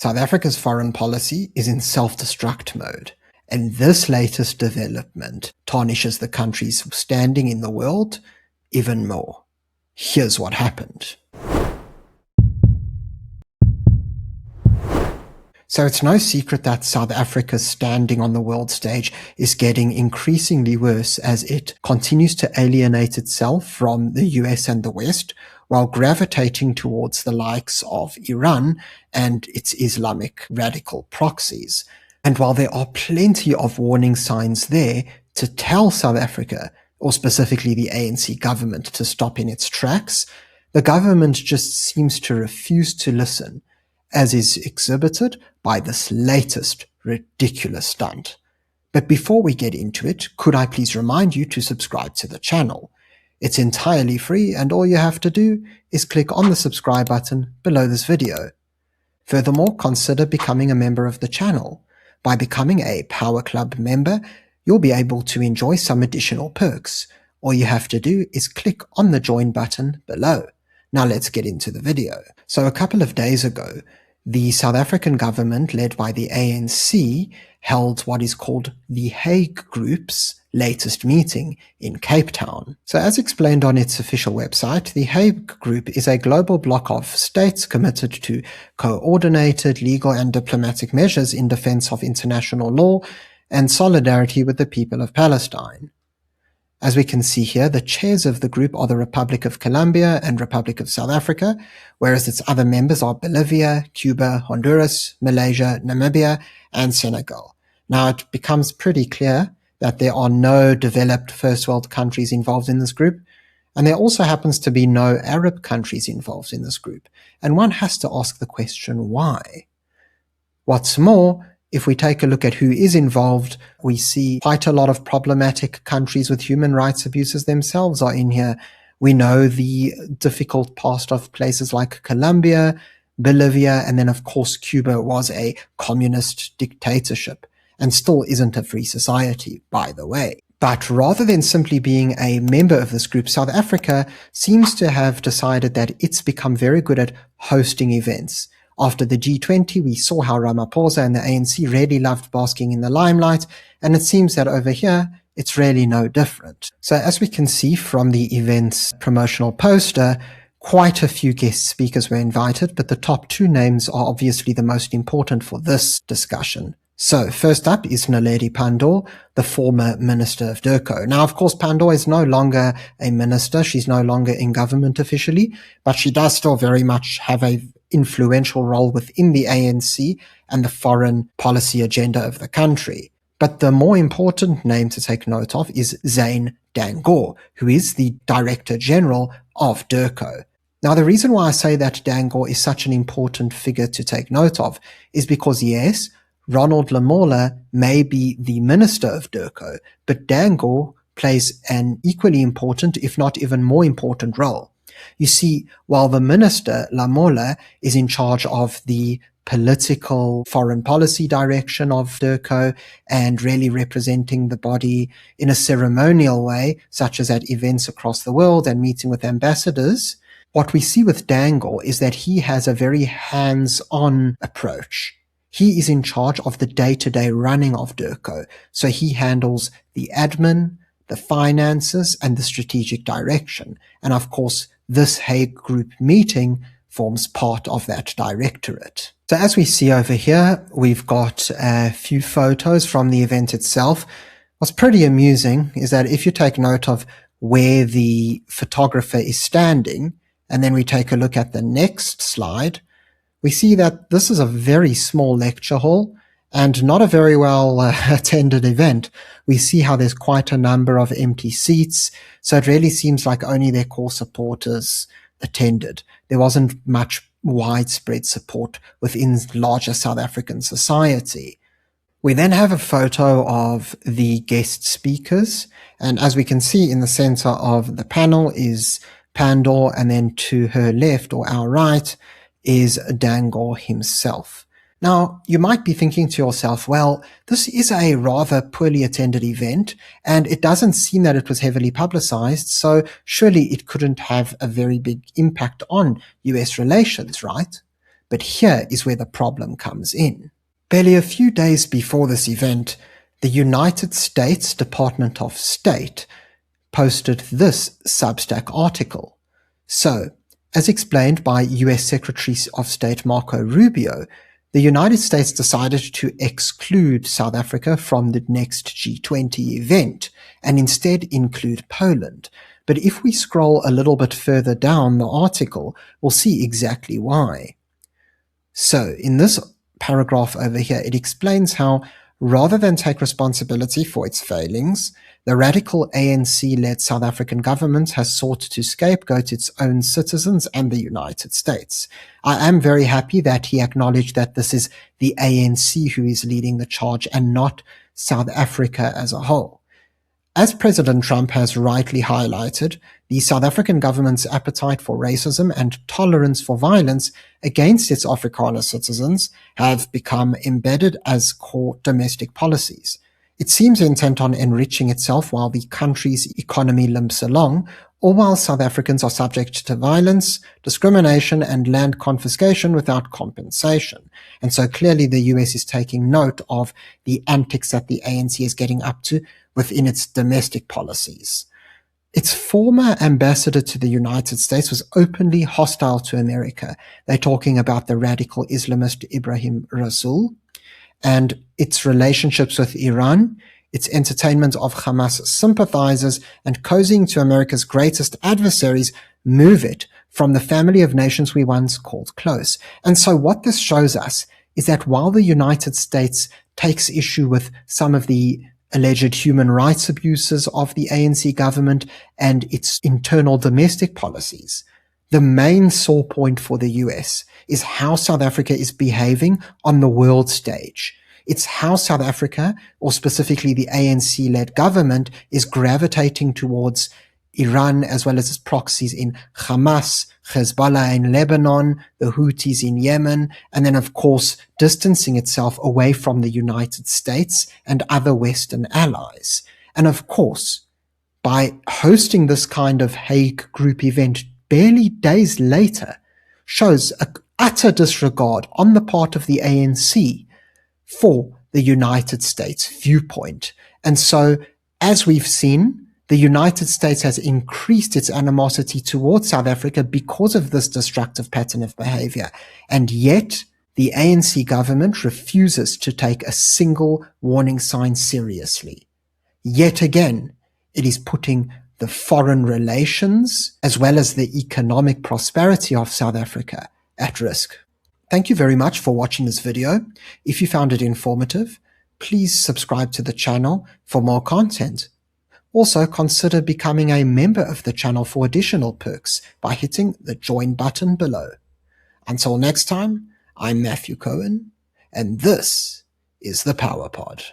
South Africa's foreign policy is in self-destruct mode, and this latest development tarnishes the country's standing in the world even more. Here's what happened. So it's no secret that South Africa's standing on the world stage is getting increasingly worse as it continues to alienate itself from the US and the West, while gravitating towards the likes of Iran and its Islamic radical proxies. And while there are plenty of warning signs there to tell South Africa, or specifically the ANC government, to stop in its tracks, the government just seems to refuse to listen, as is exhibited by this latest ridiculous stunt. But before we get into it, could I please remind you to subscribe to the channel? It's entirely free, and all you have to do is click on the subscribe button below this video. Furthermore, consider becoming a member of the channel. By becoming a Power Club member, you'll be able to enjoy some additional perks. All you have to do is click on the join button below. Now let's get into the video. So a couple of days ago, the South African government, led by the ANC, held what is called the Hague Group's latest meeting in Cape Town. So as explained on its official website, the Hague Group is a global bloc of states committed to coordinated legal and diplomatic measures in defense of international law and solidarity with the people of Palestine. As we can see here, the chairs of the group are the Republic of Colombia and Republic of South Africa, whereas its other members are Bolivia, Cuba, Honduras, Malaysia, Namibia, and Senegal. Now, it becomes pretty clear that there are no developed first world countries involved in this group, and there also happens to be no Arab countries involved in this group. And one has to ask the question, why? What's more, if we take a look at who is involved, we see quite a lot of problematic countries with human rights abuses themselves are in here. We know the difficult past of places like Colombia, Bolivia, and then of course Cuba was a communist dictatorship and still isn't a free society, by the way. But rather than simply being a member of this group, South Africa seems to have decided that it's become very good at hosting events. After the G20, we saw how Ramaphosa and the ANC really loved basking in the limelight, and it seems that over here, it's really no different. So as we can see from the event's promotional poster, quite a few guest speakers were invited, but the top two names are obviously the most important for this discussion. So first up is Naledi Pandor, the former Minister of Durko. Now, of course, Pandor is no longer a minister. She's no longer in government officially, but she does still very much have a influential role within the ANC and the foreign policy agenda of the country. But the more important name to take note of is Zane Dangor, who is the Director General of Durko. Now, the reason why I say that Dangor is such an important figure to take note of is because, yes, Ronald Lamola may be the Minister of Durko, but Dangor plays an equally important, if not even more important role. You see, while the minister, Lamola, is in charge of the political foreign policy direction of Durko and really representing the body in a ceremonial way, such as at events across the world and meeting with ambassadors, what we see with Dangor is that he has a very hands-on approach. He is in charge of the day-to-day running of Durko, so he handles the admin, the finances, and the strategic direction. And of course, this Hague Group meeting forms part of that directorate. So as we see over here, we've got a few photos from the event itself. What's pretty amusing is that if you take note of where the photographer is standing, and then we take a look at the next slide, we see that this is a very small lecture hall and not a very well attended event. We see how there's quite a number of empty seats, so it really seems like only their core supporters attended. There wasn't much widespread support within larger South African society. We then have a photo of the guest speakers, and as we can see in the center of the panel is Pandor, and then to her left or our right is Dangor himself. Now, you might be thinking to yourself, well, this is a rather poorly attended event, and it doesn't seem that it was heavily publicized, so surely it couldn't have a very big impact on US relations, right? But here is where the problem comes in. Barely a few days before this event, the United States Department of State posted this Substack article. So, as explained by US Secretary of State Marco Rubio, the United States decided to exclude South Africa from the next G20 event and instead include Poland. But if we scroll a little bit further down the article, we'll see exactly why. So, in this paragraph over here, it explains how, rather than take responsibility for its failings, the radical ANC-led South African government has sought to scapegoat its own citizens and the United States. I am very happy that he acknowledged that this is the ANC who is leading the charge and not South Africa as a whole. As President Trump has rightly highlighted, the South African government's appetite for racism and tolerance for violence against its Afrikaner citizens have become embedded as core domestic policies. It seems intent on enriching itself while the country's economy limps along, or while South Africans are subject to violence, discrimination, and land confiscation without compensation. And so clearly the US is taking note of the antics that the ANC is getting up to within its domestic policies. Its former ambassador to the United States was openly hostile to America. They're talking about the radical Islamist Ibrahim Rasool and its relationships with Iran, its entertainment of Hamas sympathizers, and cozying to America's greatest adversaries move it from the family of nations we once called close. And so what this shows us is that while the United States takes issue with some of the alleged human rights abuses of the ANC government and its internal domestic policies, the main sore point for the US is how South Africa is behaving on the world stage. It's how South Africa, or specifically the ANC-led government, is gravitating towards Iran as well as its proxies in Hamas, Hezbollah in Lebanon, the Houthis in Yemen, and then of course distancing itself away from the United States and other Western allies. And of course, by hosting this kind of Hague Group event barely days later, shows an utter disregard on the part of the ANC for the United States viewpoint. And so, as we've seen, the United States has increased its animosity towards South Africa because of this destructive pattern of behavior. And yet, the ANC government refuses to take a single warning sign seriously. Yet again, it is putting the foreign relations as well as the economic prosperity of South Africa at risk. Thank you very much for watching this video. If you found it informative, please subscribe to the channel for more content. Also, consider becoming a member of the channel for additional perks by hitting the join button below. Until next time, I'm Matthew Cohen, and this is the Power Pod.